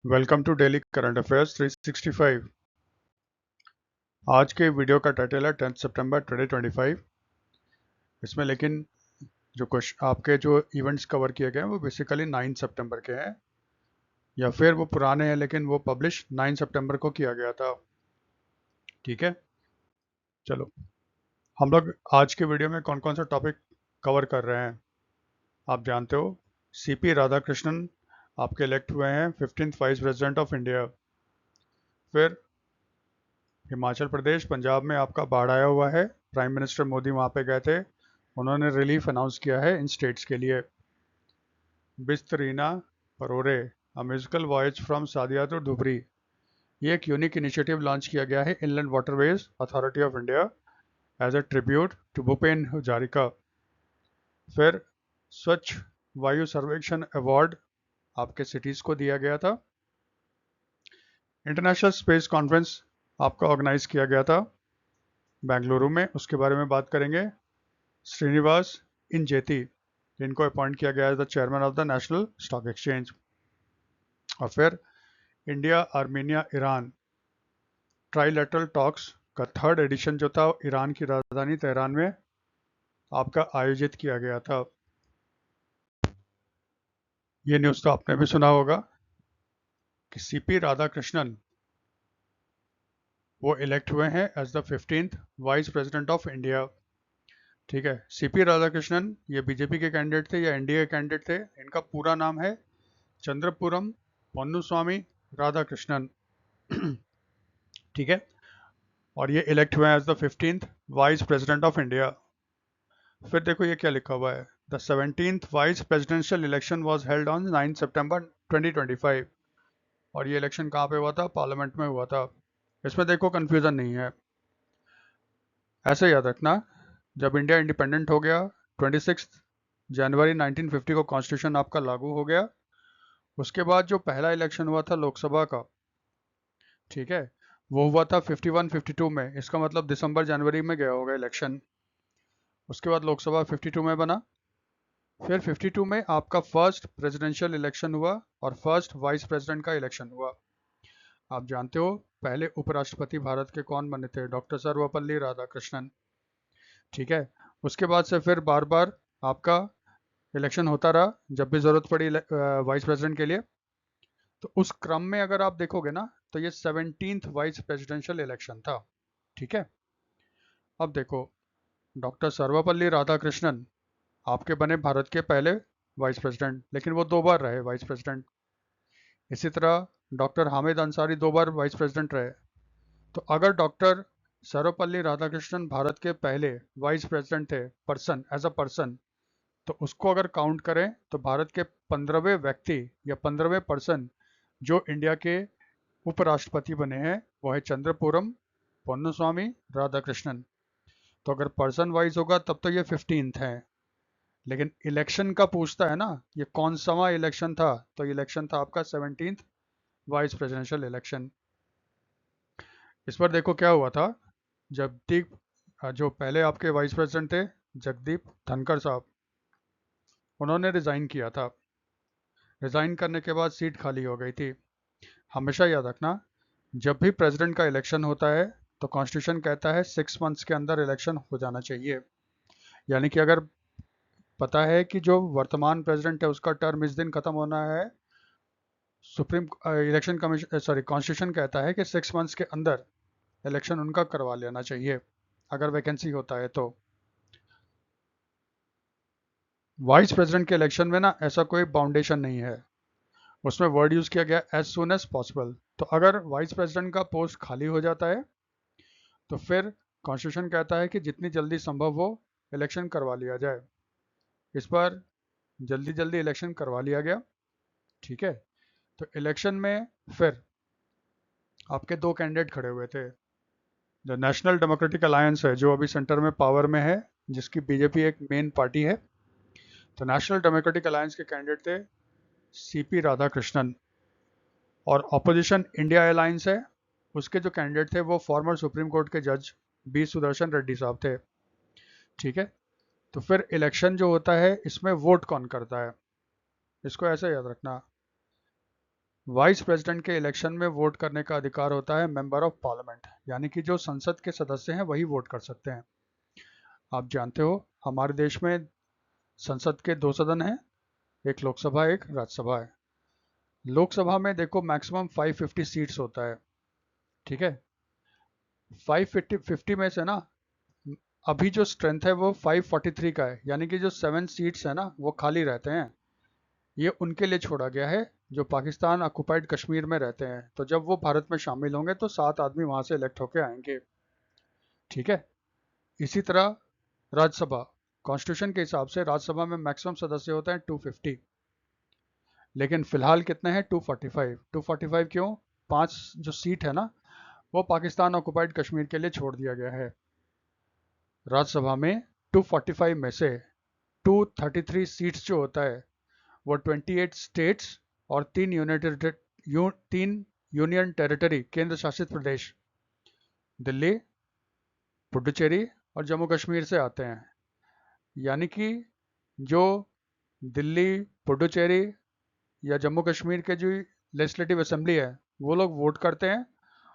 Welcome to daily current affairs 365। आज के video का टाइटल है 10 सितंबर 2025। इसमें लेकिन जो क्वेश्चन आपके जो इवेंट्स कवर किए गए हैं वो बेसिकली 9 सितंबर के हैं, या फिर वो पुराने हैं लेकिन वो पब्लिश 9 सितंबर को किया गया था। ठीक है, चलो हम लोग आज के वीडियो में कौन कौन सा टॉपिक कवर कर रहे हैं। आप जानते हो सीपी राधाकृष्णन आपके इलेक्ट हुए हैं 15th vice president of India. फिर हिमाचल प्रदेश पंजाब में आपका बाढ़ आया हुआ है, प्राइम मिनिस्टर मोदी वहाँ पे गए थे, उन्होंने रिलीफ अनाउंस किया है इन स्टेट्स के लिए। Bistirna Parore a musical voyage from Sadiya to Dhubri, ये एक यूनिक इनिशिएटिव लॉन्च किया गया है inland waterways authority of India as a tribute to Bhupen Hazarika. फिर स्वच्छ वायु सर्वेक्षण अवार्ड आपके सिटीज़ को दिया गया था। इंटरनेशनल स्पेस कॉन्फ्रेंस आपका ऑर्गेनाइज किया गया था बेंगलुरु में, उसके बारे में बात करेंगे। श्रीनिवास इंजेती, इनको अपॉइंट किया गया as the chairman of the national stock exchange. और फिर India Armenia Iran trilateral talks का थर्ड एडिशन जो था ईरान की राजधानी तेहरान में आपका आयोजित किया गया था। ये न्यूज़ तो आपने भी सुना होगा कि सीपी राधाकृष्णन वो इलेक्ट हुए हैं as the 15th vice president of India. ठीक है, सीपी राधाकृष्णन ये बीजेपी के कैंडिडेट थे या एनडीए के कैंडिडेट थे। इनका पूरा नाम है चंद्रपुरम पन्नुस्वामी राधाकृष्णन। ठीक है, और ये इलेक्ट हुए as the 15th vice president of India. फिर देखो ये क्या लिखा हुआ है, the 17th vice presidential election was held on 9 सितंबर 2025। और ये इलेक्शन कहाँ पे हुआ था? पार्लियामेंट में हुआ था। इसमें देखो कंफ्यूजन नहीं है, ऐसे याद रखना। जब इंडिया इंडिपेंडेंट हो गया 26 जनवरी 1950 को कॉन्स्टिट्यूशन आपका लागू हो गया। उसके बाद जो पहला इलेक्शन हुआ था लोकसभा का, ठीक है, वो हुआ था 51-52 में। इसका मतलब दिसंबर जनवरी में गया होगा इलेक्शन। उसके बाद लोकसभा 52 में बना। फिर 52 में आपका फर्स्ट प्रेसिडेंशियल इलेक्शन हुआ और फर्स्ट वाइस प्रेसिडेंट का इलेक्शन हुआ। आप जानते हो पहले उपराष्ट्रपति भारत के कौन बने थे? डॉक्टर सर्वपल्ली राधाकृष्णन। ठीक है, उसके बाद से फिर बार बार आपका इलेक्शन होता रहा जब भी जरूरत पड़ी वाइस प्रेसिडेंट के लिए। तो उस क्रम में अगर आप देखोगे ना तो ये 17th वाइस प्रेसिडेंशियल इलेक्शन था। ठीक है, अब देखो डॉक्टर सर्वपल्ली राधाकृष्णन आपके बने भारत के पहले वाइस प्रेसिडेंट, लेकिन वो 2 बार रहे वाइस प्रेसिडेंट। इसी तरह डॉक्टर हामिद अंसारी 2 बार वाइस प्रेसिडेंट रहे। तो अगर डॉक्टर सर्वपल्ली राधाकृष्णन भारत के पहले वाइस प्रेसिडेंट थे पर्सन, एज अ पर्सन, तो उसको अगर काउंट करें तो भारत के 15वें व्यक्ति या 15वें पर्सन जो इंडिया के उपराष्ट्रपति बने हैं वो है चंद्रपुरम पन्नुस्वामी राधाकृष्णन। तो अगर पर्सन वाइज होगा तब तो ये 15th है, लेकिन इलेक्शन का पूछता है ना, ये कौन सा इलेक्शन था? तो इलेक्शन था आपका 17th वाइस प्रेसिडेंशियल इलेक्शन। इस पर देखो क्या हुआ था। जगदीप जो पहले आपके वाइस प्रेसिडेंट थे जगदीप धनखड़ साहब, उन्होंने रिजाइन किया था। रिजाइन करने के बाद सीट खाली हो गई थी। हमेशा याद रखना, जब भी प्रेसिडेंट का इलेक्शन होता है तो कॉन्स्टिट्यूशन कहता है 6 मंथ्स के अंदर इलेक्शन हो जाना चाहिए। यानी कि अगर पता है कि जो वर्तमान प्रेसिडेंट है उसका टर्म इस दिन खत्म होना है, सुप्रीम इलेक्शन कमीशन कॉन्स्टिट्यूशन कहता है कि 6 मंथ्स के अंदर इलेक्शन उनका करवा लेना चाहिए अगर वैकेंसी होता है तो। वाइस प्रेसिडेंट के इलेक्शन में ना ऐसा कोई बाउंडेशन नहीं है, उसमें वर्ड यूज किया गया एज सुन एज पॉसिबल। तो अगर वाइस प्रेसिडेंट का पोस्ट खाली हो जाता है तो फिर कॉन्स्टिट्यूशन कहता है कि जितनी जल्दी संभव हो इलेक्शन करवा लिया जाए। इस पर जल्दी जल्दी इलेक्शन करवा लिया गया। ठीक है, तो इलेक्शन में फिर आपके 2 कैंडिडेट खड़े हुए थे। जो नेशनल डेमोक्रेटिक अलायंस है जो अभी सेंटर में पावर में है, जिसकी बीजेपी एक मेन पार्टी है, तो नेशनल डेमोक्रेटिक अलायंस के कैंडिडेट थे सीपी राधाकृष्णन। और ऑपोजिशन इंडिया अलायंस है, उसके जो कैंडिडेट थे वो फॉर्मर सुप्रीम कोर्ट के जज बी सुदर्शन रेड्डी साहब थे। ठीक है, तो फिर इलेक्शन जो होता है इसमें वोट कौन करता है, इसको ऐसे याद रखना। वाइस प्रेसिडेंट के इलेक्शन में वोट करने का अधिकार होता है मेंबर ऑफ पार्लियामेंट, यानी कि जो संसद के सदस्य हैं वही वोट कर सकते हैं। आप जानते हो हमारे देश में संसद के दो सदन हैं, एक लोकसभा एक राज्यसभा है। लोकसभा में देखो मैक्सिमम 550 सीट्स होता है, ठीक है। 550 में से ना अभी जो स्ट्रेंथ है वो 543 का है, यानी कि जो 7 सीट्स है ना वो खाली रहते हैं। ये उनके लिए छोड़ा गया है जो पाकिस्तान ऑक्युपाइड कश्मीर में रहते हैं। तो जब वो भारत में शामिल होंगे तो 7 आदमी वहां से इलेक्ट होके आएंगे, ठीक है। इसी तरह राज्यसभा, कॉन्स्टिट्यूशन के हिसाब से राज्यसभा में मैक्सिमम सदस्य होते हैं 250, लेकिन फिलहाल कितने हैं 245। 245 क्यों? 5 जो सीट है ना वो पाकिस्तान ऑक्युपाइड कश्मीर के लिए छोड़ दिया गया है। राज्यसभा में 245 में से 233 सीट्स जो होता है वो 28 स्टेट्स और 3 यूनियन टेरिटरी केंद्र शासित प्रदेश, दिल्ली, पुडुचेरी और जम्मू कश्मीर से आते हैं। यानी कि जो दिल्ली, पुडुचेरी या जम्मू कश्मीर के जो लेजिस्लेटिव असेंबली है वो लोग वोट करते हैं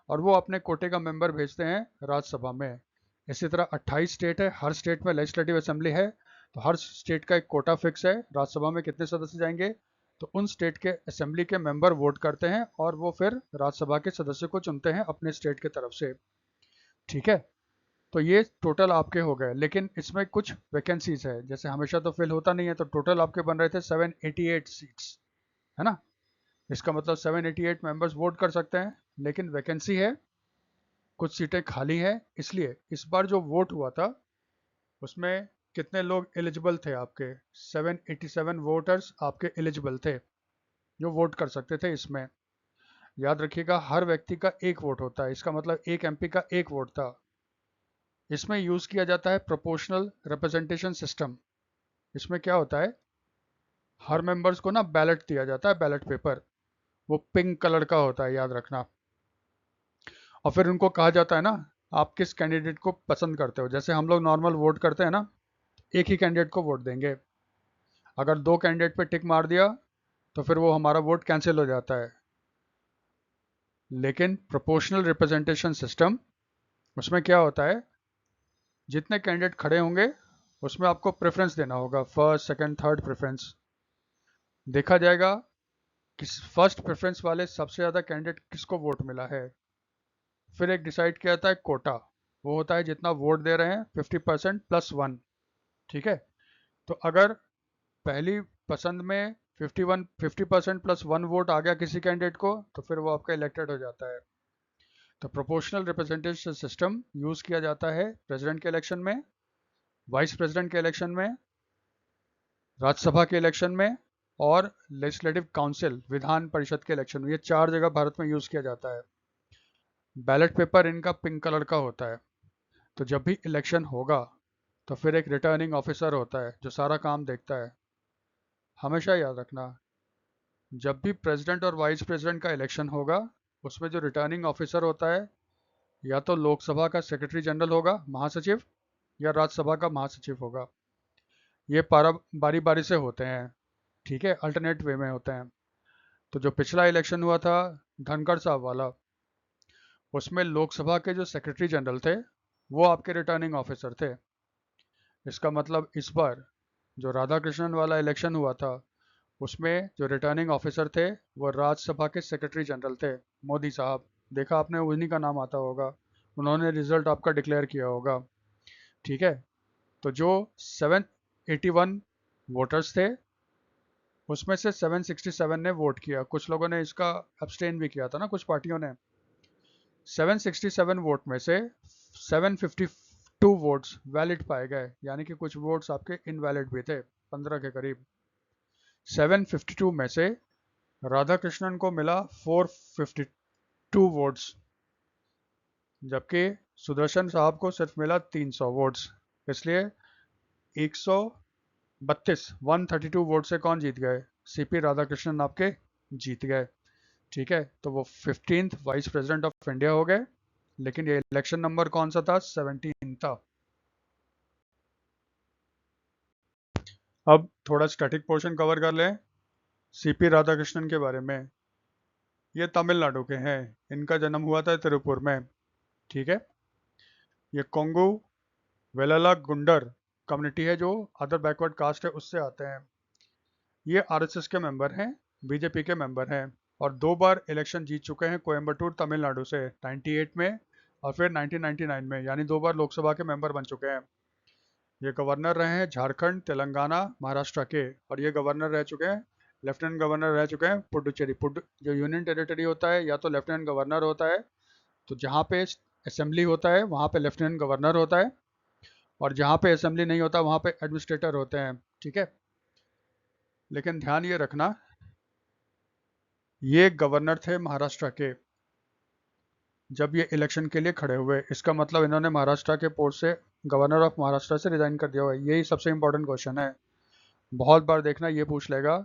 और वो अपने कोटे का मेंबर भेजते हैं राज्यसभा में। इसी तरह 28 स्टेट है, हर स्टेट में लेजिस्लेटिव असेंबली है, तो हर स्टेट का एक कोटा फिक्स है राज्यसभा में कितने सदस्य जाएंगे। तो उन स्टेट के असेंबली के मेंबर वोट करते हैं और वो फिर राज्यसभा के सदस्य को चुनते हैं अपने स्टेट के तरफ से, ठीक है। तो ये टोटल आपके हो गए, लेकिन इसमें कुछ वैकेंसीज है, जैसे हमेशा तो फिल होता नहीं है। तो टोटल आपके बन रहे थे 788 सीट्स, है ना। इसका मतलब 788 मेंबर्स वोट कर सकते हैं, लेकिन वैकेंसी है, कुछ सीटें खाली है। इसलिए इस बार जो वोट हुआ था उसमें कितने लोग एलिजिबल थे आपके? 787 वोटर्स आपके एलिजिबल थे जो वोट कर सकते थे इसमें। याद रखिएगा हर व्यक्ति का एक वोट होता है, इसका मतलब एक एमपी का एक वोट था। इसमें यूज किया जाता है प्रोपोर्शनल रिप्रेजेंटेशन सिस्टम। इसमें क्या होता है, हर मेंबर्स को ना बैलेट दिया जाता है, बैलेट पेपर, वो पिंक कलर का होता है, याद रखना। और फिर उनको कहा जाता है ना आप किस कैंडिडेट को पसंद करते हो। जैसे हम लोग नॉर्मल वोट करते हैं ना, एक ही कैंडिडेट को वोट देंगे। अगर दो कैंडिडेट पे टिक मार दिया तो फिर वो हमारा वोट कैंसिल हो जाता है। लेकिन प्रोपोर्शनल रिप्रेजेंटेशन सिस्टम, उसमें क्या होता है, जितने कैंडिडेट खड़े होंगे उसमें आपको प्रेफरेंस देना होगा, फर्स्ट सेकंड थर्ड प्रेफरेंस देखा जाएगा कि फर्स्ट प्रेफरेंस वाले सबसे ज़्यादा कैंडिडेट किसको वोट मिला है। फिर एक डिसाइड किया जाता है कोटा, वो होता है जितना वोट दे रहे हैं 50% प्लस 1, ठीक है। तो अगर पहली पसंद में 50% प्लस 1 वोट आ गया किसी कैंडिडेट को तो फिर वो आपका इलेक्टेड हो जाता है। तो प्रोपोर्शनल रिप्रेजेंटेशन सिस्टम यूज किया जाता है प्रेसिडेंट के इलेक्शन में, वाइस प्रेसिडेंट के इलेक्शन में, राज्यसभा के इलेक्शन में और लेजिस्लेटिव काउंसिल विधान परिषद के इलेक्शन में। ये 4 जगह भारत में यूज किया जाता है। बैलेट पेपर इनका पिंक कलर का होता है। तो जब भी इलेक्शन होगा तो फिर एक रिटर्निंग ऑफिसर होता है जो सारा काम देखता है। हमेशा याद रखना, जब भी प्रेसिडेंट और वाइस प्रेसिडेंट का इलेक्शन होगा उसमें जो रिटर्निंग ऑफिसर होता है या तो लोकसभा का सेक्रेटरी जनरल होगा, महासचिव, या राज्यसभा का महासचिव होगा। ये पारा बारी बारी से होते हैं, ठीक है, अल्टरनेट वे में होते हैं। तो जो पिछला इलेक्शन हुआ था धनखड़ साहब वाला, उसमें लोकसभा के जो सेक्रेटरी जनरल थे वो आपके रिटर्निंग ऑफिसर थे। इसका मतलब इस बार जो राधा कृष्णन वाला इलेक्शन हुआ था उसमें जो रिटर्निंग ऑफिसर थे वो राज्यसभा के सेक्रेटरी जनरल थे, मोदी साहब। देखा आपने, उन्हीं का नाम आता होगा, उन्होंने रिजल्ट आपका डिक्लेयर किया होगा, ठीक है। तो जो 781 वोटर्स थे उसमें से 767 ने वोट किया, कुछ लोगों ने इसका अब्सटेन भी किया था ना, कुछ पार्टियों ने। 767 वोट में से 752 वोट्स वैलिड पाए गए, यानी कि कुछ वोट्स आपके इनवैलिड भी थे, 15 के करीब। 752 में से राधा कृष्णन को मिला 452 वोट्स, जबकि सुदर्शन साहब को सिर्फ मिला 300 वोट्स। इसलिए 132 वोट से कौन जीत गए? सीपी राधाकृष्णन आपके जीत गए, ठीक है। तो वो 15th vice president of India हो गए। लेकिन ये इलेक्शन नंबर कौन सा था? 17 था। अब थोड़ा स्टैटिक पोर्शन कवर कर लें सीपी राधाकृष्णन के बारे में। ये तमिलनाडु के हैं, इनका जन्म हुआ था तिरुपुर में। ठीक है। ये कोंगू वेलाला गुंडर कम्युनिटी है जो अदर बैकवर्ड कास्ट है उससे आते हैं। ये आरएसएस के मेंबर हैं, बीजेपी के मेंबर हैं, और 2 बार इलेक्शन जीत चुके हैं कोयम्बटूर तमिलनाडु से, 98 में और फिर 1999 में, यानी 2 बार लोकसभा के मेंबर बन चुके हैं। ये गवर्नर रहे हैं झारखंड, तेलंगाना, महाराष्ट्र के, और ये गवर्नर रह चुके हैं, लेफ्टिनेंट गवर्नर रह चुके हैं पुडुचेरी। जो यूनियन टेरिटरी होता है या तो लेफ्टिनेंट गवर्नर होता है, तो जहाँ पे असेंबली होता है वहाँ पे लेफ्टिनेंट गवर्नर होता है, और जहाँ पे असेंबली नहीं होता वहाँ पे एडमिनिस्ट्रेटर होते हैं। ठीक है। लेकिन ध्यान ये रखना, ये गवर्नर थे महाराष्ट्र के जब ये इलेक्शन के लिए खड़े हुए, इसका मतलब इन्होंने महाराष्ट्र के पोस्ट से, गवर्नर ऑफ महाराष्ट्र से रिजाइन कर दिया हुआ है। यही सबसे इंपॉर्टेंट क्वेश्चन है, बहुत बार देखना ये पूछ लेगा।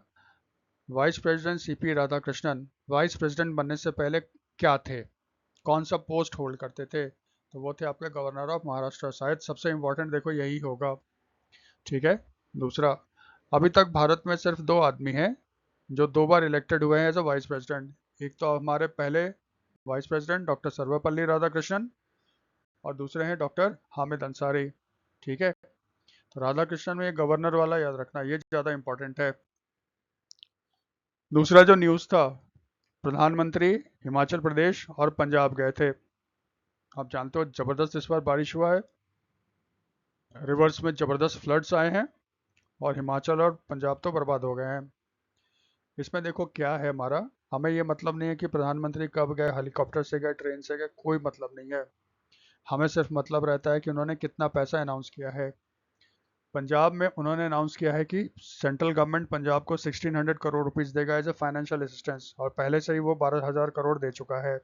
Vice president CP Radhakrishnan vice president बनने से पहले क्या थे, कौन सा पोस्ट होल्ड करते थे, तो वो थे आपके गवर्नर ऑफ महाराष्ट्र। शायद सबसे इंपॉर्टेंट देखो यही होगा। ठीक है। दूसरा, अभी तक भारत में सिर्फ 2 आदमी हैं जो 2 बार इलेक्टेड हुए हैं एज अ वाइस प्रेसिडेंट। एक तो हमारे पहले vice president doctor Sarvepalli Radhakrishnan, और दूसरे हैं डॉक्टर हामिद अंसारी। ठीक है। तो राधाकृष्णन में ये गवर्नर वाला याद रखना, ये ज़्यादा इंपॉर्टेंट है। दूसरा जो न्यूज़ था, प्रधानमंत्री हिमाचल प्रदेश और पंजाब गए थे। आप जानते हो ज़बरदस्त इस बार बारिश हुआ है, रिवर्स में ज़बरदस्त फ्लड्स आए हैं, और हिमाचल और पंजाब तो बर्बाद हो गए हैं। इसमें देखो क्या है हमारा, हमें ये मतलब नहीं है कि प्रधानमंत्री कब गए, हेलीकॉप्टर से गए, ट्रेन से गए, कोई मतलब नहीं है। हमें सिर्फ मतलब रहता है कि उन्होंने कितना पैसा अनाउंस किया है। पंजाब में उन्होंने अनाउंस किया है कि सेंट्रल गवर्नमेंट पंजाब को 1600 करोड़ रुपीस देगा एज ए फाइनेंशियल असिस्टेंस, और पहले से ही वो 12,000 करोड़ दे चुका है।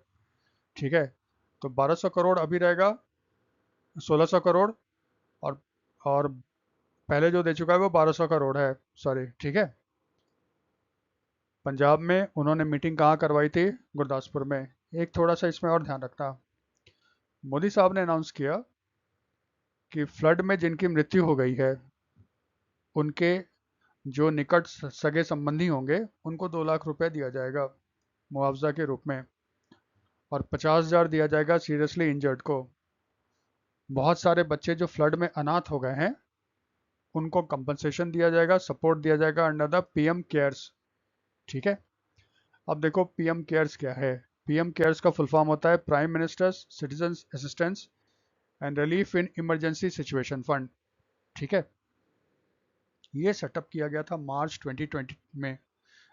ठीक है। तो 1200 करोड़ अभी रहेगा, 1600 करोड़, और और पहले जो दे चुका है वो 1200 करोड़ है, सॉरी। ठीक है। पंजाब में उन्होंने मीटिंग कहाँ करवाई थी, गुरदासपुर में। एक थोड़ा सा इसमें और ध्यान रखना, मोदी साहब ने अनाउंस किया कि फ्लड में जिनकी मृत्यु हो गई है उनके जो निकट सगे संबंधी होंगे उनको 2 लाख रुपए दिया जाएगा मुआवजा के रूप में, और 50,000 दिया जाएगा सीरियसली इंजर्ड को। बहुत सारे बच्चे जो फ्लड में अनाथ हो गए हैं उनको कंपनसेशन दिया जाएगा, सपोर्ट दिया जाएगा अंडर द पीएम केयर्स। ठीक है। अब देखो पीएम केयर्स क्या है। पीएम केयर्स का फुल फॉर्म होता है prime ministers citizen assistance and relief in emergency situation fund. ठीक है। ये सेटअप किया गया था मार्च 2020 में,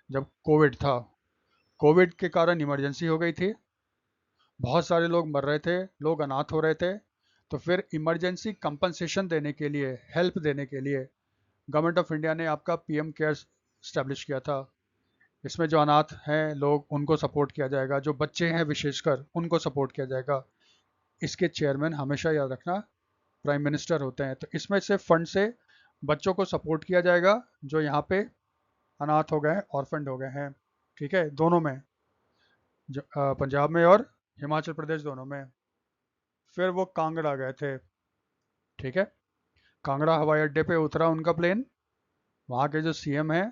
जब कोविड था। कोविड के कारण इमरजेंसी हो गई थी, बहुत सारे लोग मर रहे थे, लोग अनाथ हो रहे थे, तो फिर इमरजेंसी कंपनसेशन देने के लिए, हेल्प देने के लिए गवर्नमेंट ऑफ इंडिया ने आपका पीएम केयर्स स्टैब्लिश किया था। इसमें जो अनाथ हैं लोग उनको सपोर्ट किया जाएगा, जो बच्चे हैं विशेषकर उनको सपोर्ट किया जाएगा। इसके चेयरमैन हमेशा याद रखना प्राइम मिनिस्टर होते हैं। तो इसमें से फंड से बच्चों को सपोर्ट किया जाएगा जो यहाँ पे अनाथ हो गए हैं, ऑर्फेंड हो गए हैं। ठीक है। दोनों में, पंजाब में और हिमाचल प्रदेश दोनों में। फिर वो कांगड़ा गए थे। ठीक है। कांगड़ा हवाई अड्डे पे उतरा उनका प्लेन, वहाँ के जो सीएम हैं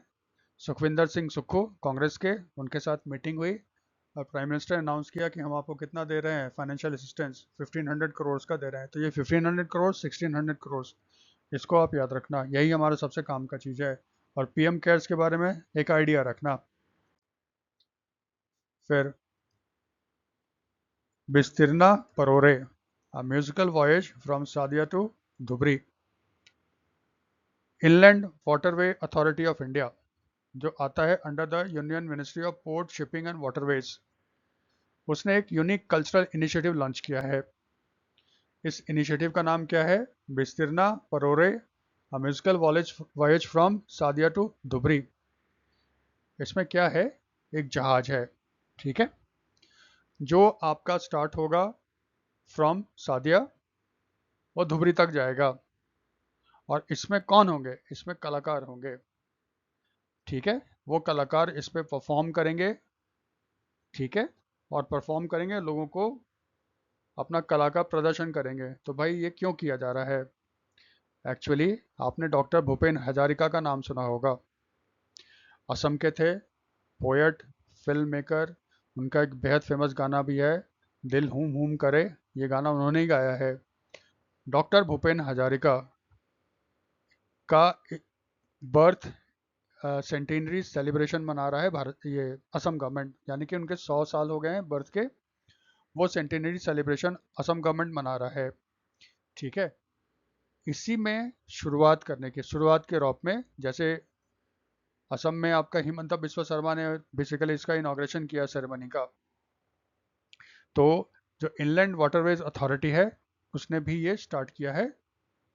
सुखविंदर सिंह सुक्खू कांग्रेस के, उनके साथ मीटिंग हुई, और प्राइम मिनिस्टर ने अनाउंस किया कि हम आपको कितना दे रहे हैं फाइनेंशियल असिस्टेंस, 1500 करोड़ का दे रहे हैं। तो ये 1500 करोड़, 1600 करोड़, इसको आप याद रखना, यही हमारा सबसे काम का चीज़ है। और पीएम केयर्स के बारे में एक आइडिया रखना। फिर Bistirna Parore, a musical voyage from Sadiya to Dhubri. Inland waterway authority of India जो आता है under the union ministry of port shipping and waterways, उसने एक यूनिक कल्चरल इनिशिएटिव लॉन्च किया है। इस इनिशिएटिव का नाम क्या है, Bistirna Parore, a musical voyage from Sadiya to Dhubri. इसमें क्या है, एक जहाज है। ठीक है। जो आपका स्टार्ट होगा फ्रॉम सादिया, वो धुबरी तक जाएगा, और इसमें कौन होंगे, इसमें कलाकार होंगे। ठीक है। वो कलाकार इस पे परफॉर्म करेंगे। ठीक है। और परफॉर्म करेंगे, लोगों को अपना कला का प्रदर्शन करेंगे। तो भाई ये क्यों किया जा रहा है, एक्चुअली आपने डॉक्टर भूपेन हजारिका का नाम सुना होगा। असम के थे, पोएट, फिल्म मेकर, उनका एक बेहद फेमस गाना भी है, दिल हूम हूम करे, ये गाना उन्होंने ही गाया है। डॉक्टर भूपेन हजारिका का बर्थ सेंटेनरी सेलिब्रेशन मना रहा है भारत, ये असम गवर्नमेंट, यानी कि उनके 100 साल हो गए हैं बर्थ के, वो सेंटेनरी सेलिब्रेशन असम गवर्नमेंट मना रहा है। ठीक है, इसी में शुरुआत के रूप में, जैसे असम में आपका हिमंता बिस्वा शर्मा ने बेसिकली इसका इनॉग्रेशन किया सेरेमनी का, तो जो इनलैंड वाटरवेज अथॉरिटी है उसने भी ये स्टार्ट किया है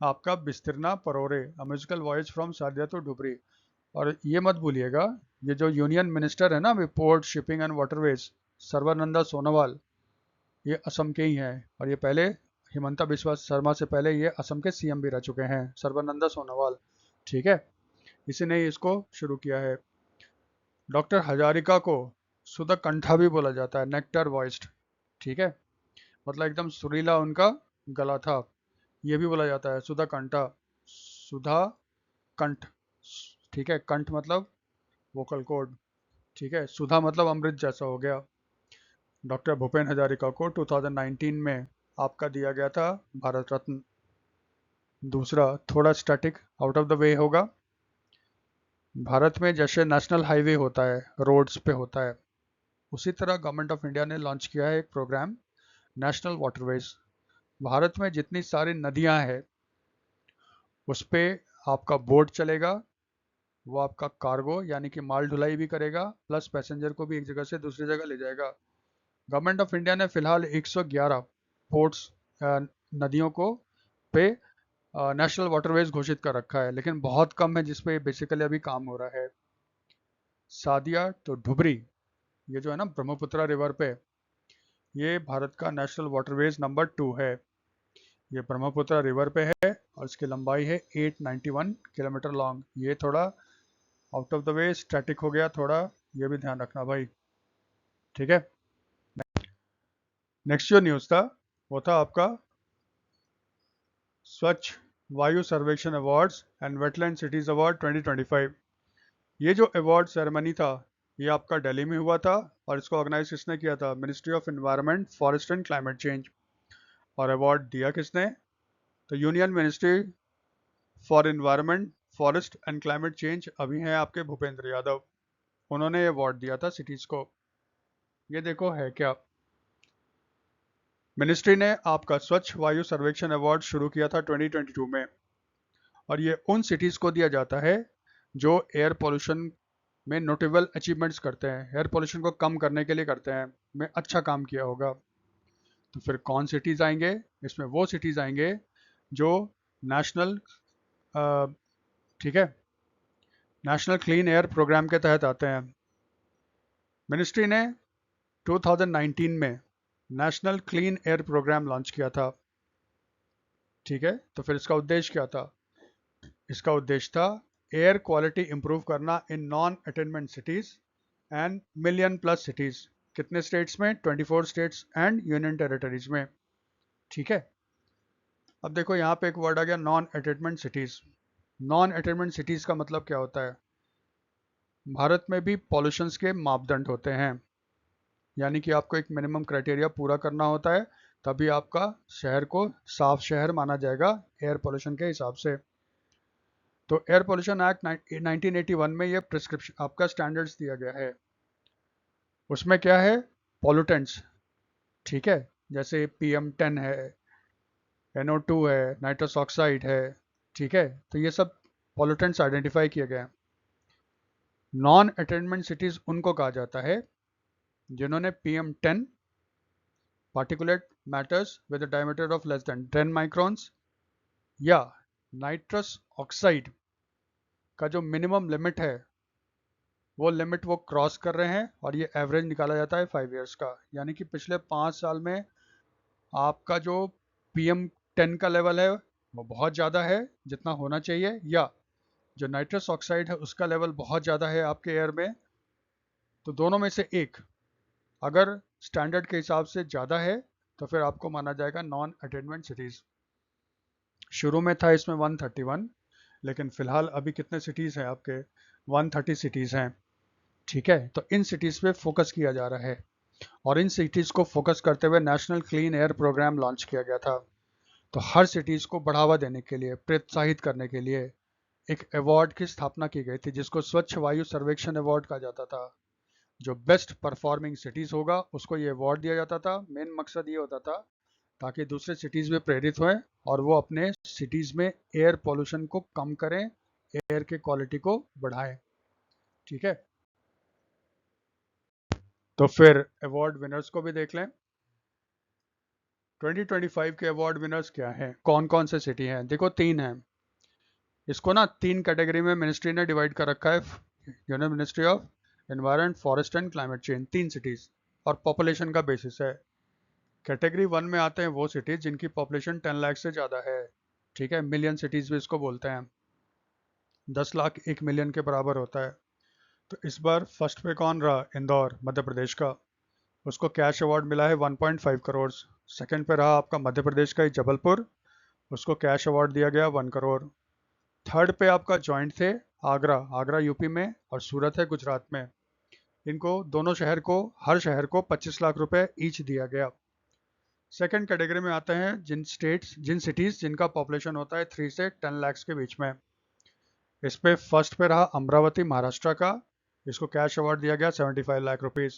आपका Bistirna Parore, a musical voyage from Sadiya to Dhubri. और ये मत भूलिएगा, ये जो यूनियन मिनिस्टर है ना अभी port shipping and waterways, Sarbananda Sonowal, ये असम के ही हैं। और ये पहले हिमंता बिस्वा शर्मा से पहले ये असम के सीएम भी रह चुके हैं, सर्बानंदा सोनोवाल। ठीक है, इसी ने इसको शुरू किया है। डॉक्टर हजारिका को सुधा कंठा भी बोला जाता है, नेक्टर वॉइस्ड। ठीक है, मतलब एकदम सुरीला उनका गला था, ये भी बोला जाता है सुधा कंठा, सुधा कंठ। ठीक है, कंठ मतलब वोकल कॉर्ड। ठीक है, सुधा मतलब अमृत जैसा हो गया। डॉक्टर भूपेन हजारिका को 2019 में आपका दिया गया था भारत रत्न। दूसरा थोड़ा static out of the way होगा, भारत में जैसे नेशनल हाईवे होता है, रोड्स पे होता है, उसी तरह गवर्नमेंट ऑफ इंडिया ने लॉन्च किया है एक प्रोग्राम, नेशनल वाटरवेज। भारत में जितनी सारी नदियां हैं उस पे आपका बोट चलेगा, वो आपका कार्गो यानी कि माल ढुलाई भी करेगा, प्लस पैसेंजर को भी एक जगह से दूसरी जगह ले जाएगा। गवर्नमेंट ऑफ इंडिया ने फिलहाल 111 पोर्ट्स, नदियों को पे नेशनल वाटरवेज घोषित कर रखा है, लेकिन बहुत कम है जिसपे बेसिकली अभी काम हो रहा है। सादिया तो ढुबरी, ये जो है ना ब्रह्मपुत्रा रिवर पे, ये भारत का नेशनल वाटरवेज नंबर 2 है। ये ब्रह्मपुत्रा रिवर पे है और इसकी लंबाई है 891 किलोमीटर लॉन्ग। ये थोड़ा out of the way static हो गया थोड़ा, ये भी ध्यान रखना भाई। ठीक है, नेक्स्ट जो न्यूज़ था वो था आपका स्वच्छ वायु सर्वेक्षण awards and wetland cities award 2025। ये जो अवार्ड सेरेमनी था ये आपका दिल्ली में हुआ था, और इसको ऑर्गेनाइज किसने किया था, ministry of environment forest and climate change. और अवार्ड दिया किसने, तो union ministry for environment forest and climate change अभी हैं आपके भूपेंद्र यादव, उन्होंने ये अवार्ड दिया था सिटीज को। ये देखो है क्या, मिनिस्ट्री ने आपका स्वच्छ वायु सर्वेक्षण अवार्ड शुरू किया था 2022 में, और ये उन सिटीज को दिया जाता है जो एयर पोल्यूशन में नोटेबल अचीवमेंट्स करते हैं, एयर पोल्यूशन को कम करने के लिए करते हैं, में अच्छा काम किया होगा। तो फिर कौन सिटीज आएंगे इसमें, वो सिटीज आएंगे जो नेशनल, ठीक है, नेशनल क्लीन एयर प्रोग्राम के तहत आते हैं। मिनिस्ट्री ने 2019 में national clean air programme launch किया था। ठीक है, तो फिर इसका उद्देश्य क्या था, इसका उद्देश्य था एयर क्वालिटी इंप्रूव करना in non attainment cities and million plus cities. कितने स्टेट्स में, 24 स्टेट्स एंड यूनियन टेरिटरीज में। ठीक है, अब देखो यहाँ पे एक वर्ड आ गया non attainment cities. Non attainment cities का मतलब क्या होता है, भारत में भी पॉल्यूशंस के मापदंड होते हैं, यानी कि आपको एक मिनिमम क्राइटेरिया पूरा करना होता है, तभी आपका शहर को साफ शहर माना जाएगा एयर पोल्यूशन के हिसाब से। तो एयर पोल्यूशन एक्ट 1981 में ये प्रिस्क्रिप्शन आपका स्टैंडर्ड्स दिया गया है। उसमें क्या है, पॉल्यूटेंट्स, ठीक है, जैसे PM10 है, NO2 है, नाइट्रस ऑक्साइड है। ठीक है, तो ये सब पॉल्यूटेंट्स आइडेंटिफाई किए गए हैं। नॉन अटेनमेंट सिटीज उनको कहा जाता है जिन्होंने PM10 particulate matters with diameter of less than 10 microns या नाइट्रस ऑक्साइड का जो मिनिमम लिमिट है वो लिमिट वो क्रॉस कर रहे हैं, और ये एवरेज निकाला जाता है 5 ईयर्स का, यानी कि पिछले 5 साल में आपका जो PM10 का लेवल है वो बहुत ज़्यादा है जितना होना चाहिए, या जो नाइट्रस ऑक्साइड है उसका लेवल बहुत ज़्यादा है आपके एयर में, तो दोनों में से एक अगर स्टैंडर्ड के हिसाब से ज़्यादा है तो फिर आपको माना जाएगा नॉन अटेनमेंट सिटीज़। शुरू में था इसमें 131, लेकिन फिलहाल अभी कितने सिटीज़ हैं आपके, 130 सिटीज़ हैं। ठीक है, तो इन सिटीज़ पे फोकस किया जा रहा है। और इन सिटीज़ को फोकस करते हुए national clean air programme launch किया गया था। तो हर सिटीज़ को बढ़ावा देने के लिए, प्रोत्साहित करने के लिए एक अवार्ड की स्थापना की गई थी, जिसको स्वच्छ वायु सर्वेक्षण अवार्ड कहा जाता था। जो बेस्ट परफॉर्मिंग सिटीज़ होगा उसको ये अवार्ड दिया जाता था। मेन मकसद ये होता था ताकि दूसरे सिटीज़ भी प्रेरित हों और वो अपने सिटीज़ में एयर पोल्यूशन को कम करें, एयर के क्वालिटी को बढ़ाएं। ठीक है, तो फिर अवार्ड विनर्स को भी देख लें। 2025 के अवार्ड विनर्स क्या हैं, कौन कौन से सिटी हैं? देखो, 3 हैं। इसको ना 3 कैटेगरी में मिनिस्ट्री ने डिवाइड कर रखा है। Union ministry of environment, forest and climate change, 3 cities, और पॉपुलेशन का बेसिस है। कैटेगरी 1 में आते हैं वो सिटीज़ जिनकी पॉपुलेशन 10 लाख से ज़्यादा है। ठीक है, मिलियन सिटीज़ भी इसको बोलते हैं। 10 लाख 1 मिलियन के बराबर होता है। तो इस बार फर्स्ट पे कौन रहा? इंदौर, मध्य प्रदेश का। उसको कैश अवार्ड मिला है 1.5 करोड़। सेकंड पे रहा आपका मध्य प्रदेश का ही जबलपुर, उसको कैश अवार्ड दिया गया 1 करोड़। थर्ड पे आपका जॉइंट थे आगरा, आगरा यूपी में, और सूरत है गुजरात में। इनको दोनों शहर को, हर शहर को 25 लाख रुपए ईच दिया गया। सेकंड कैटेगरी में आते हैं जिन सिटीज़ जिनका पॉपुलेशन होता है 3 से 10 लाख के बीच में। इस पे फर्स्ट पे रहा अमरावती, महाराष्ट्र का। इसको कैश अवार्ड दिया गया 75 लाख रुपीज़।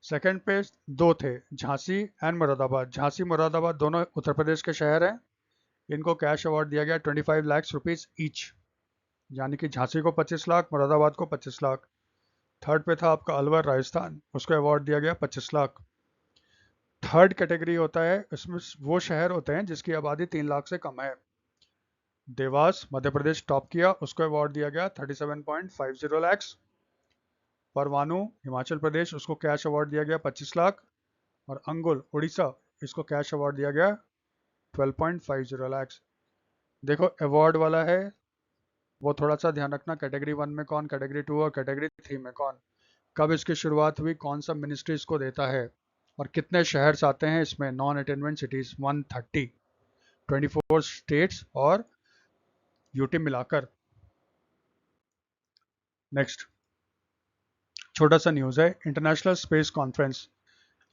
सेकंड पे दो थे, झांसी एंड मुरादाबाद। झांसी मुरादाबाद दोनों उत्तर प्रदेश के शहर हैं। इनको कैश अवार्ड दिया गया 25 लाख रुपीज़ ईच, यानी कि झांसी को 25 लाख, मुरादाबाद को 25 लाख। थर्ड पे था आपका अलवर, राजस्थान, उसको अवार्ड दिया गया 25 लाख। थर्ड कैटेगरी होता है, इसमें वो शहर होते हैं जिसकी आबादी 3 लाख से कम है। देवास मध्य प्रदेश टॉप किया, उसको अवार्ड दिया गया 37.50 लाख। परवाणु हिमाचल प्रदेश, उसको कैश अवार्ड दिया गया 25 लाख। और अंगुल उड़ीसा, इसको कैश अवार्ड दिया गया 12.50 लाख। देखो, अवार्ड वाला है वो थोड़ा सा ध्यान रखना, कैटेगरी 1 में कौन, कैटेगरी 2 और कैटेगरी 3 में कौन, कब इसकी शुरुआत हुई, कौन सा मिनिस्ट्री इसको देता है, और कितने शहर आते हैं इसमें। नॉन अटेनमेंट सिटीज 130, 24 स्टेट्स और यूटी मिलाकर। नेक्स्ट छोटा सा न्यूज़ है, इंटरनेशनल स्पेस कॉन्फ्रेंस,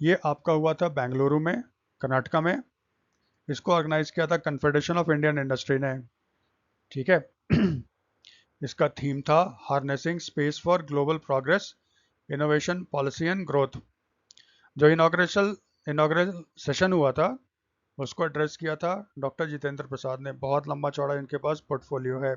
ये आपका हुआ था बेंगलुरु में, कर्नाटका में। इसको ऑर्गेनाइज किया था कन्फेडरेशन ऑफ इंडियन इंडस्ट्री ने। ठीक है इसका थीम था harnessing space for global progress, innovation, policy and growth. जो इनॉग्रेल सेशन हुआ था उसको एड्रेस किया था डॉक्टर जितेंद्र प्रसाद ने। बहुत लंबा चौड़ा इनके पास पोर्टफोलियो है।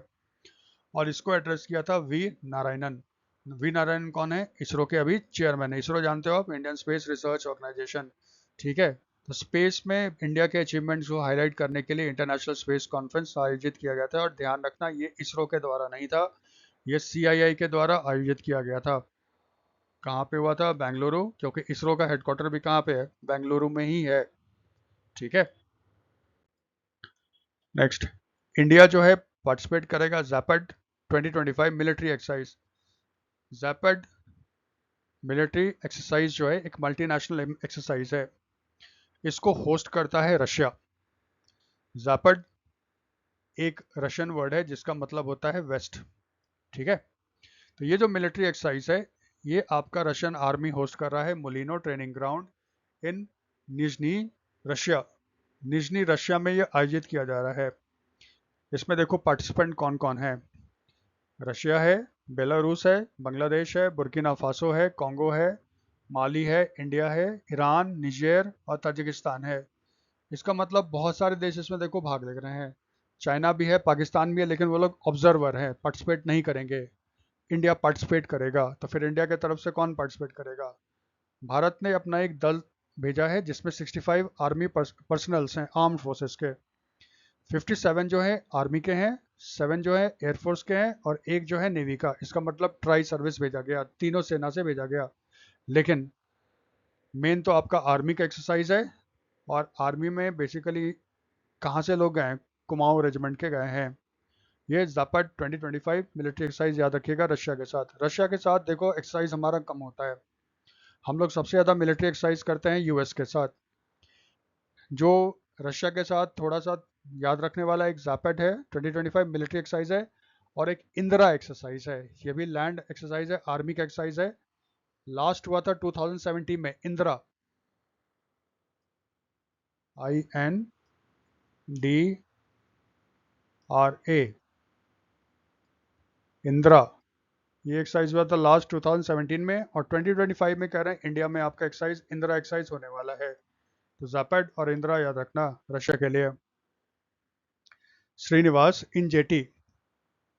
और इसको एड्रेस किया था वी नारायणन। वी नारायणन कौन है? इसरो के अभी चेयरमैन है। इसरो जानते हो आप, इंडियन स्पेस रिसर्च ऑर्गेनाइजेशन। ठीक है, तो स्पेस में इंडिया के अचीवमेंट्स को हाईलाइट करने के लिए इंटरनेशनल स्पेस कॉन्फ्रेंस आयोजित किया गया था। और ध्यान रखना, ये इसरो के द्वारा नहीं था, ये CII के द्वारा आयोजित किया गया था। कहाँ पे हुआ था? बेंगलुरु, क्योंकि इसरो का हेडक्वार्टर भी कहाँ पे है? बेंगलुरु में ही है। ठीक है, नेक्स्ट, इंडिया जो है पार्टिसिपेट करेगा जैपड 2025 मिलिट्री एक्सरसाइज। जैपड मिलिट्री एक्सरसाइज जो है एक मल्टीनेशनल एक्सरसाइज है। इसको होस्ट करता है रशिया। जैपड एक रशियन वर्ड है जिसका मतलब होता है वेस्ट। ठीक है, तो ये जो मिलिट्री एक्सरसाइज है ये आपका रशियन आर्मी होस्ट कर रहा है, Molino training ground in Nizhny Russia. Nizhny Russia में ये आयोजित किया जा रहा है। इसमें देखो पार्टिसिपेंट कौन कौन है। रशिया है, बेलारूस है, बांग्लादेश है, बुर्किना फासो है, कॉन्गो है, माली है, इंडिया है, ईरान, निजेर और ताजिकिस्तान है। इसका मतलब बहुत सारे देश इसमें देखो भाग ले रहे हैं। चाइना भी है, पाकिस्तान भी है, लेकिन वो लोग ऑब्जर्वर हैं, पार्टिसिपेट नहीं करेंगे। इंडिया पार्टिसिपेट करेगा। तो फिर इंडिया की तरफ से कौन पार्टिसिपेट करेगा? भारत ने अपना एक दल भेजा है जिसमें 65 आर्मी पर्सनल्स हैं, आर्म्ड फोर्सेस के। 57 जो है आर्मी के हैं, 7 जो है एयरफोर्स के हैं, और एक जो है नेवी का। इसका मतलब ट्राई सर्विस भेजा गया, तीनों सेना से भेजा गया। लेकिन मेन तो आपका आर्मी का एक्सरसाइज है। और आर्मी में बेसिकली कहाँ से लोग गए हैं? कुमाऊं रेजिमेंट के गए हैं। ये जापाड 2025 मिलिट्री एक्सरसाइज याद रखिएगा। रशिया के साथ, देखो एक्सरसाइज हमारा कम होता है। हम लोग सबसे ज़्यादा मिलिट्री एक्सरसाइज करते हैं US के साथ। जो रशिया के साथ थोड़ा सा याद रखने वाला एक जापेट है 2025 मिलिट्री एक्सरसाइज है, और एक इंदिरा एक्सरसाइज है, ये भी लैंड एक्सरसाइज है, आर्मी का एक्सरसाइज है। लास्ट हुआ था 2017 में, इंदिरा, INDRA, इंदिरा, ये एक्सरसाइज हुआ था लास्ट 2017 में, और 2025 में कह रहे हैं इंडिया में आपका एक्सरसाइज इंदिरा एक्सरसाइज होने वाला है। तो जैपेड और इंदिरा याद रखना रशिया के लिए। श्रीनिवास इंजेटी,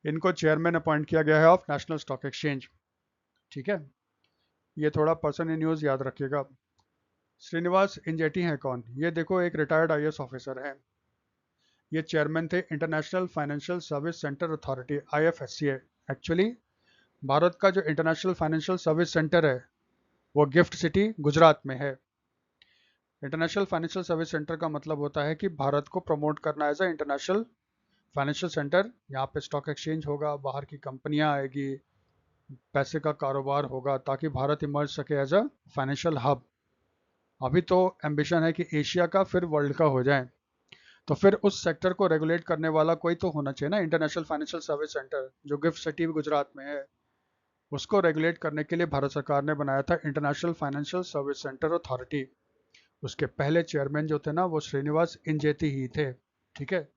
इनको चेयरमैन अपॉइंट किया गया है ऑफ नेशनल स्टॉक एक्सचेंज। ठीक है, ये थोड़ा पर्सन इन न्यूज याद रखिएगा। श्रीनिवास इंजेटी हैं कौन? ये देखो एक रिटायर्ड IAS ऑफिसर हैं। ये चेयरमैन थे international financial service centre authority, IFSCA। Actually Bharat का जो इंटरनेशनल फाइनेंशियल सर्विस सेंटर है वो गिफ्ट सिटी गुजरात में है। इंटरनेशनल फाइनेंशियल सर्विस सेंटर का मतलब होता है कि भारत को प्रमोट करना as a international financial centre. यहाँ पे स्टॉक एक्सचेंज होगा, बाहर की कंपनियां आएगी, पैसे का कारोबार होगा, ताकि भारत इमर्ज सके एज अ फाइनेंशियल हब। अभी तो एम्बिशन है कि एशिया का फिर वर्ल्ड का हो जाए, तो फिर उस सेक्टर को रेगुलेट करने वाला कोई तो होना चाहिए ना। इंटरनेशनल फाइनेंशियल सर्विस सेंटर जो गिफ्ट सिटी गुजरात में है, उसको रेगुलेट करने के लिए भारत सरकार ने बनाया था international financial service centre authority. उसके पहले चेयरमैन जो थे ना वो श्रीनिवास इंजेती ही थे। ठीक है,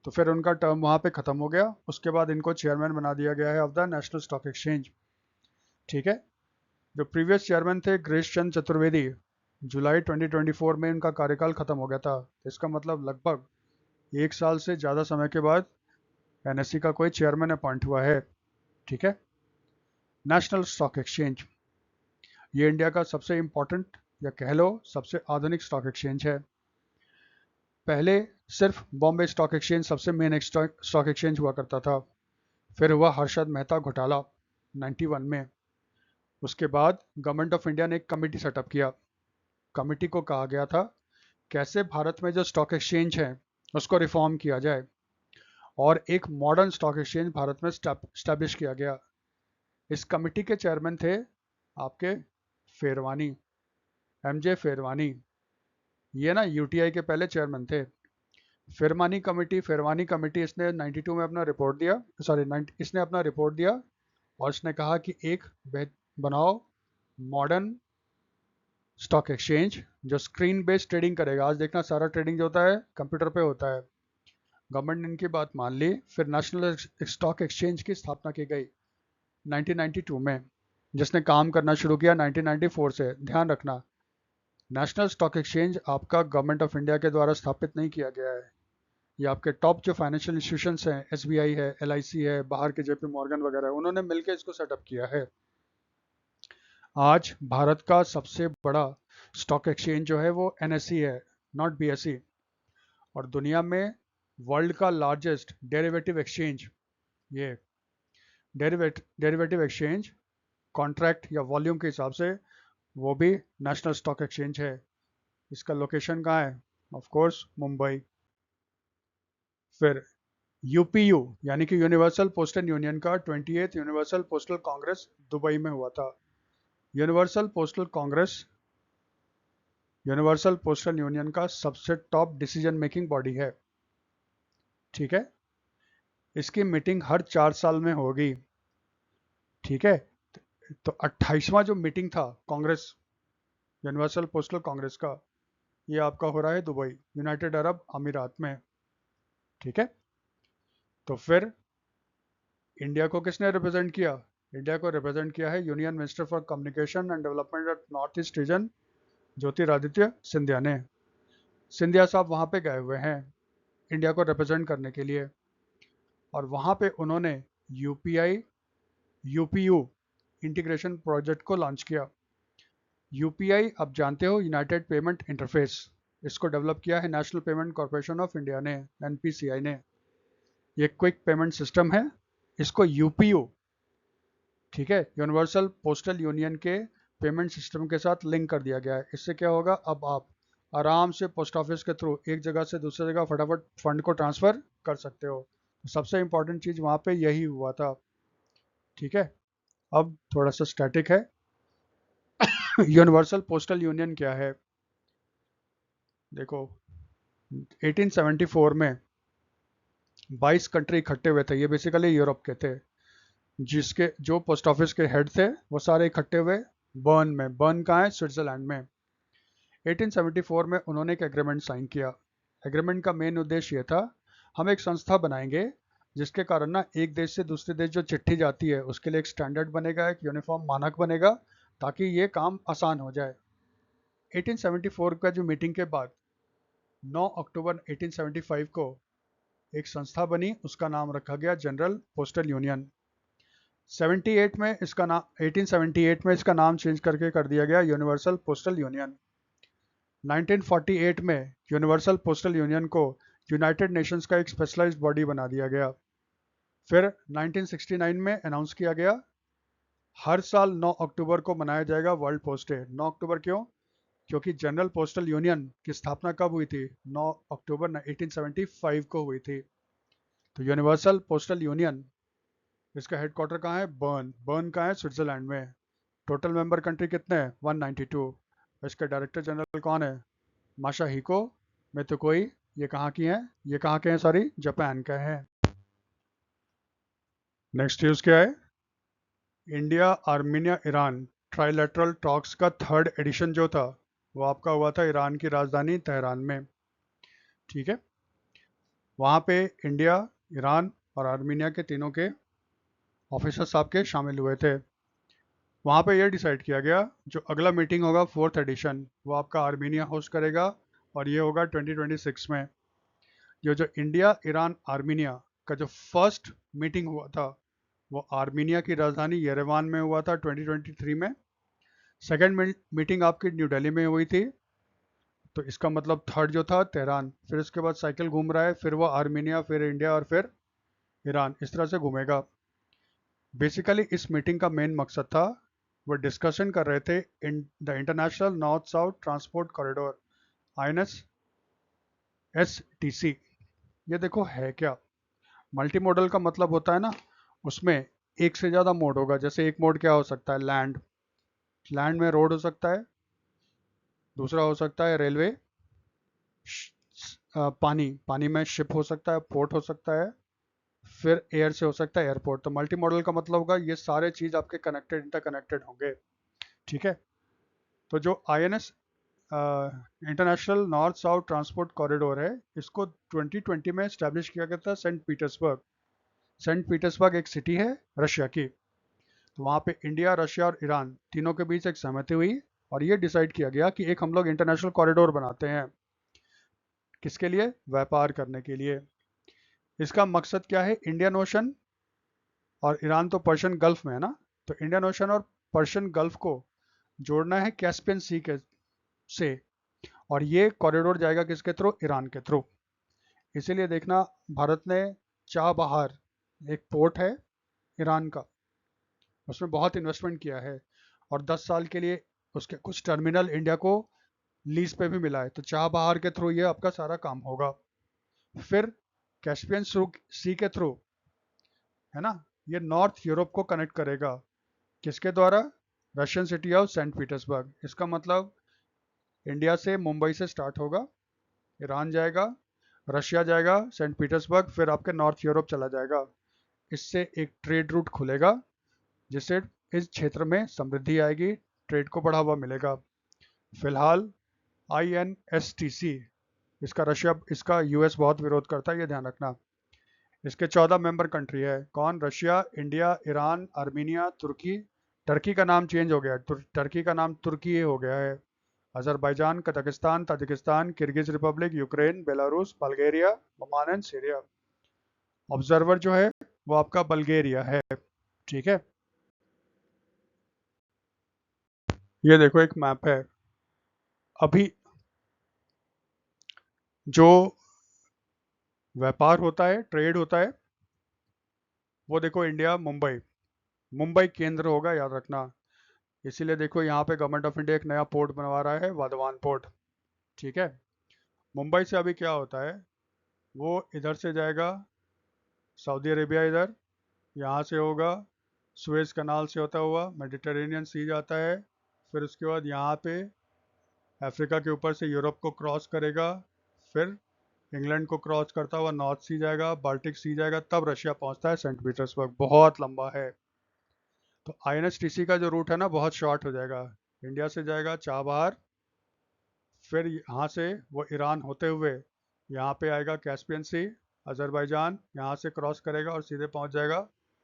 तो फिर उनका टर्म वहाँ पे ख़त्म हो गया, उसके बाद इनको चेयरमैन बना दिया गया है of the national stock exchange. ठीक है, जो प्रीवियस चेयरमैन थे गिरीश चंद्र चतुर्वेदी, जुलाई 2024 में इनका कार्यकाल खत्म हो गया था। इसका मतलब लगभग 1 साल से ज़्यादा समय के बाद NSE का कोई चेयरमैन अपॉइंट हुआ है। ठीक है, नेशनल स्टॉक एक्सचेंज ये इंडिया का सबसे इम्पोर्टेंट या कह लो सबसे आधुनिक स्टॉक एक्सचेंज है। पहले सिर्फ बॉम्बे स्टॉक एक्सचेंज सबसे मेन स्टॉक एक्सचेंज हुआ करता था। फिर हुआ हर्षद मेहता घोटाला 91 में। उसके बाद गवर्नमेंट ऑफ इंडिया ने एक कमेटी सेटअप किया। कमेटी को कहा गया था कैसे भारत में जो स्टॉक एक्सचेंज है उसको रिफॉर्म किया जाए, और एक मॉडर्न स्टॉक एक्सचेंज भारत में स्टैब्लिश किया गया। इस कमेटी के चेयरमैन थे आपके फेरवानी, MJ फेरवानी। ये ना UTI के पहले चेयरमैन थे। फेरवानी कमेटी इसने 92 में अपना रिपोर्ट दिया, सॉरी इसने अपना रिपोर्ट दिया, और इसने कहा कि एक बनाओ मॉडर्न स्टॉक एक्सचेंज जो स्क्रीन बेस्ड ट्रेडिंग करेगा। आज देखना सारा ट्रेडिंग जो होता है कंप्यूटर पे होता है। गवर्नमेंट ने इनकी बात मान ली, फिर नेशनल स्टॉक एक्सचेंज की स्थापना की गई 1992 में, जिसने काम करना शुरू किया 1994 से। ध्यान रखना, नेशनल स्टॉक एक्सचेंज आपका गवर्नमेंट ऑफ इंडिया के द्वारा स्थापित नहीं किया गया है। ये आपके टॉप जो फाइनेंशियल इंस्टीट्यूशंस हैं, SBI है, LIC है, बाहर के JP मॉर्गन वगैरह, उन्होंने मिलकर इसको सेटअप किया है। आज भारत का सबसे बड़ा स्टॉक एक्सचेंज जो है वो NSE है, नॉट BSE। और दुनिया में वर्ल्ड का लार्जेस्ट डेरिवेटिव एक्सचेंज, ये डेरिवेटिव एक्सचेंज कॉन्ट्रैक्ट या वॉल्यूम के हिसाब से वो भी नेशनल स्टॉक एक्सचेंज है। इसका लोकेशन कहाँ है? Of course Mumbai. फिर UPU यानी कि यूनिवर्सल पोस्टल यूनियन का 28th universal postal congress Dubai में हुआ था। Universal postal congress universal postal union का सबसे टॉप डिसीजन मेकिंग बॉडी है। ठीक है, इसकी मीटिंग हर 4 साल में होगी। ठीक है, तो 28वां जो मीटिंग था कांग्रेस, यूनिवर्सल पोस्टल कांग्रेस का, ये आपका हो रहा है दुबई, यूनाइटेड अरब अमीरात में। ठीक है, तो फिर इंडिया को किसने रिप्रेजेंट किया? इंडिया को रिप्रेजेंट किया है union minister for communication and development at north east region, Jyotiraditya Scindia ने। सिंधिया साहब वहाँ पे गए हुए हैं इंडिया को रिप्रेजेंट करने के लिए, और वहाँ पे उन्होंने UPU इंटीग्रेशन प्रोजेक्ट को लॉन्च किया। UPI आप जानते हो, यूनाइटेड पेमेंट इंटरफेस, इसको डेवलप किया है national payment corporation of India ने, NPCI ने। ये क्विक पेमेंट सिस्टम है, इसको UPU, ठीक है, यूनिवर्सल पोस्टल यूनियन के पेमेंट सिस्टम के साथ लिंक कर दिया गया है। इससे क्या होगा, अब आप आराम से पोस्ट ऑफिस के थ्रू एक जगह से दूसरी जगह फटाफट फंड को ट्रांसफ़र कर सकते हो। तो सबसे इंपॉर्टेंट चीज़ वहाँ पे यही हुआ था। ठीक है, अब थोड़ा सा स्टैटिक है। यूनिवर्सल पोस्टल यूनियन क्या है? देखो 1874 में 22 कंट्री इकट्ठे हुए थे, ये बेसिकली यूरोप के थे, जिसके जो पोस्ट ऑफिस के हेड थे वो सारे इकट्ठे हुए बर्न में। बर्न कहाँ है? स्विट्जरलैंड में। 1874 में उन्होंने एक एग्रीमेंट साइन किया। एग्रीमेंट का मेन उद्देश्य ये था, हम एक संस्था बनाएंगे जिसके कारण ना एक देश से दूसरे देश जो चिट्ठी जाती है उसके लिए एक स्टैंडर्ड बनेगा, एक यूनिफॉर्म मानक बनेगा, ताकि ये काम आसान हो जाए। 1874 का जो मीटिंग के बाद 9 अक्टूबर 1875 को एक संस्था बनी, उसका नाम रखा गया जनरल पोस्टल यूनियन। 78 में इसका नाम 1878 में इसका नाम चेंज करके कर दिया गया यूनिवर्सल पोस्टल यूनियन। 1948 में यूनिवर्सल पोस्टल यूनियन को यूनाइटेड नेशंस का एक स्पेशलाइज्ड बॉडी बना दिया गया। फिर 1969 में अनाउंस किया गया, हर साल 9 अक्टूबर को मनाया जाएगा वर्ल्ड पोस्ट डे। 9 अक्टूबर क्यों? क्योंकि जनरल पोस्टल यूनियन की स्थापना कब हुई थी? 9 अक्टूबर 1875 को हुई थी। तो यूनिवर्सल पोस्टल यूनियन, इसका हेडक्वार्टर कहाँ है? बर्न। बर्न कहाँ है? स्विट्जरलैंड में। टोटल मेंबर कंट्री कितने हैं? 192। इसके डायरेक्टर जनरल कौन है? माशाहिको मेतुकोई। ये कहाँ की हैं? ये कहाँ के हैं? सॉरी, जापान का है। नेक्स्ट न्यूज़ क्या है? India Armenia Iran trilateral talks का थर्ड एडिशन जो था वो आपका हुआ था ईरान की राजधानी तेहरान में। ठीक है, वहाँ पे इंडिया, ईरान और आर्मीनिया के तीनों के ऑफिसर्स आपके शामिल हुए थे। वहाँ पे ये डिसाइड किया गया, जो अगला मीटिंग होगा फोर्थ एडिशन, वो आपका आर्मीनिया होस्ट करेगा और ये होगा 2026 में। जो इंडिया ईरान आर्मीनिया का जो फर्स्ट मीटिंग हुआ था वो आर्मीनिया की राजधानी येरेवान में हुआ था 2023 में। सेकेंड मीटिंग आपकी न्यू दिल्ली में हुई थी, तो इसका मतलब थर्ड जो था तेहरान। फिर उसके बाद साइकिल घूम रहा है, फिर वो आर्मीनिया, फिर इंडिया और फिर ईरान, इस तरह से घूमेगा। बेसिकली इस मीटिंग का मेन मकसद था, वो डिस्कशन कर रहे थे in the international north south transport corridor, INSS-STC। ये देखो है क्या? मल्टी मॉडल का मतलब होता है ना, उसमें एक से ज़्यादा मोड होगा। जैसे एक मोड क्या हो सकता है? लैंड। लैंड में रोड हो सकता है, दूसरा हो सकता है रेलवे, पानी, पानी में शिप हो सकता है, पोर्ट हो सकता है, फिर एयर से हो सकता है एयरपोर्ट। तो मल्टी मॉडल का मतलब होगा ये सारे चीज़ आपके कनेक्टेड, इंटरकनेक्टेड होंगे। ठीक है, तो जो INS international north south transport corridor है, इसको 2020 में स्टैब्लिश किया गया था सेंट पीटर्सबर्ग। सेंट पीटर्सबर्ग एक सिटी है रशिया की। तो वहाँ पे इंडिया, रशिया और ईरान तीनों के बीच एक सहमति हुई और ये डिसाइड किया गया कि एक हम लोग इंटरनेशनल कॉरिडोर बनाते हैं। किसके लिए? व्यापार करने के लिए। इसका मकसद क्या है? इंडियन ओशन और ईरान तो पर्शियन गल्फ में है ना, तो इंडियन ओशन और पर्शियन गल्फ को जोड़ना है कैस्पियन सी के से। और ये कॉरिडोर जाएगा किसके थ्रू? ईरान के थ्रू। इसीलिए देखना, भारत ने चाबहार, एक पोर्ट है ईरान का, उसमें बहुत इन्वेस्टमेंट किया है और 10 साल के लिए उसके कुछ टर्मिनल इंडिया को लीज पे भी मिला है। तो चाबहार के थ्रू ये आपका सारा काम होगा। फिर कैस्पियन सी के थ्रू, है ना, ये नॉर्थ यूरोप को कनेक्ट करेगा। किसके द्वारा? Russian city of Saint Petersburg. इसका मतलब इंडिया से मुंबई से स्टार्ट होगा, ईरान जाएगा, रशिया जाएगा, सेंट पीटर्सबर्ग, फिर आपके नॉर्थ यूरोप चला जाएगा। इससे एक ट्रेड रूट खुलेगा जिससे इस क्षेत्र में समृद्धि आएगी, ट्रेड को बढ़ावा मिलेगा। फिलहाल INSTC, इसका US बहुत विरोध करता है, ये ध्यान रखना। इसके 14 मेंबर कंट्री है। कौन? रशिया, इंडिया, ईरान, आर्मीनिया, तुर्की। टर्की का नाम चेंज हो गया, टर्की का नाम तुर्की हो गया है। Azerbaijan, Kazakhstan, Tajikistan, Kyrgyz Republic, Ukraine, Belarus, Bulgaria, Oman and Syria. Observer जो है वो आपका बल्गेरिया है। ठीक है, ये देखो एक मैप है। अभी जो व्यापार होता है, ट्रेड होता है, वो देखो इंडिया, मुंबई, मुंबई केंद्र होगा, याद रखना। इसीलिए देखो यहाँ पे गवर्नमेंट ऑफ इंडिया एक नया पोर्ट बनवा रहा है, वाधवान पोर्ट। ठीक है, मुंबई से अभी क्या होता है, वो इधर से जाएगा सऊदी अरेबिया, इधर यहाँ से होगा, सुएज कनाल से होता हुआ मेडिटेरेनियन सी जाता है, फिर उसके बाद यहाँ पे अफ्रीका के ऊपर से यूरोप को क्रॉस करेगा, फिर इंग्लैंड को क्रॉस करता हुआ नॉर्थ सी जाएगा, बाल्टिक सी जाएगा, तब रशिया पहुंचता है सेंट पीटर्सबर्ग। बहुत लंबा है। तो INSTC का जो रूट है ना बहुत शॉर्ट हो जाएगा। इंडिया से जाएगा चाबहार, फिर यहाँ से वो ईरान होते हुए यहाँ पे आएगा कैस्पियन सी, अजरबैजान, यहाँ से क्रॉस करेगा और सीधे पहुँच जाएगा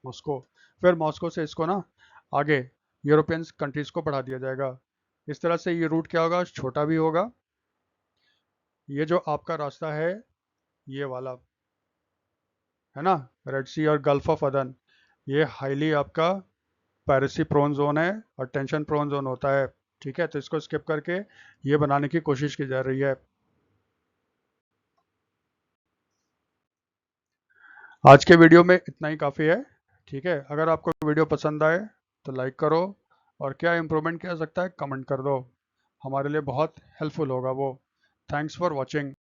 मॉस्को। फिर मॉस्को से इसको ना आगे यूरोपियन कंट्रीज़ को बढ़ा दिया जाएगा। इस तरह से ये रूट क्या होगा, छोटा भी होगा। ये जो आपका रास्ता है ये वाला है ना, रेड सी और गल्फ ऑफ अदन, ये हाईली आपका पायरेसी प्रोन जोन है और टेंशन प्रोन जोन होता है। ठीक है, तो इसको स्किप करके ये बनाने की कोशिश की जा रही है। आज के वीडियो में इतना ही काफ़ी है। ठीक है, अगर आपको वीडियो पसंद आए तो लाइक करो, और क्या इम्प्रूवमेंट किया जा सकता है कमेंट कर दो, हमारे लिए बहुत हेल्पफुल होगा वो। Thanks for watching.